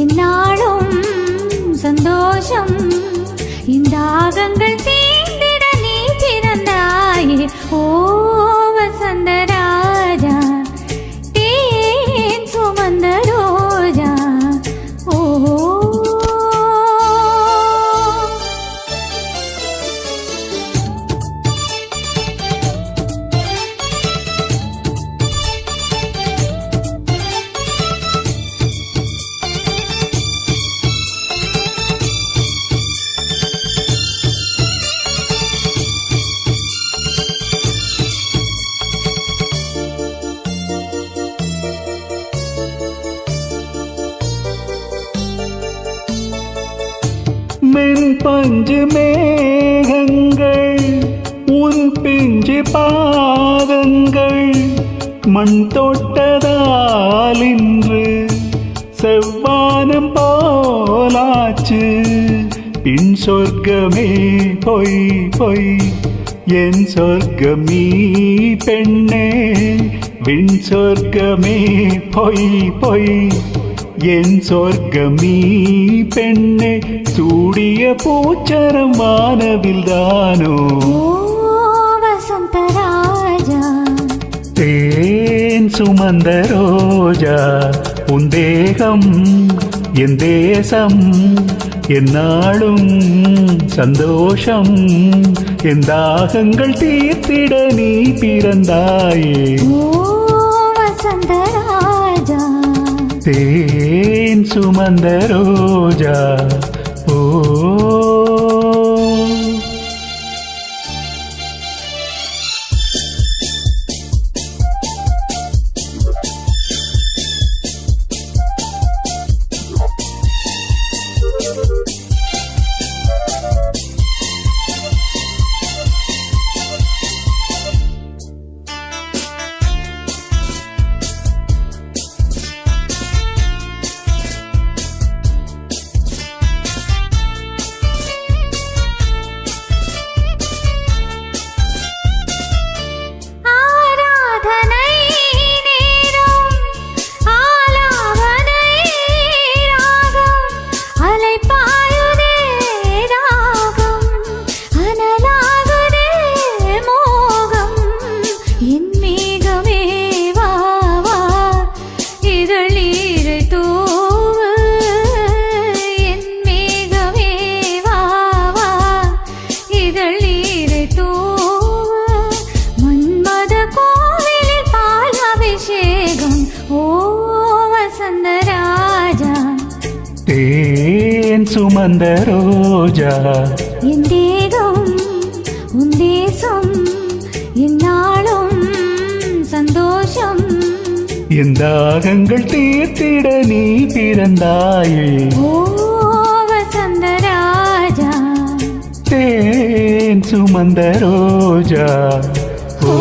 என்னாலும் சந்தோஷம் இந்த ஆகங்கள் தீண்டிட நீ பிறந்தாயே ஓ வசந்தராஜா தேன் சுமந்த ரோஜா ஓ மென் பஞ்சு மேகங்கள் உன் பிஞ்சு பாதங்கள் மண் தொட்டதால் இன்று செவ்வானம் போலாச்சு பின் சொர்க்கமே பொய் பொய் என் சொர்க்கம் நீ பெண்ணே விண் சொர்க்கமே பொய் பொய் என் சொர்க்கம் நீ பெண்ணே சூடிய பூச்சரம் வானவில் தானோ வசந்தராஜா தேன் சுமந்த ரோஜா உன் தேகம் என் தேசம் என்னாலும் சந்தோஷம் என் தாகங்கள் தீர்த்திட நீ பிறந்தாயே வசந்தராஜா தேன் சுமந்த ரோஜா ஓ தேன் சுமந்த ரோஜா என் தேகம் உன் தேசம் என்னாலும் சந்தோஷம் என் தாகங்கள் தீர்த்திட நீ பிறந்தாயே ஓ வசந்தராஜா தேன் சுமந்த ரோஜா ஓ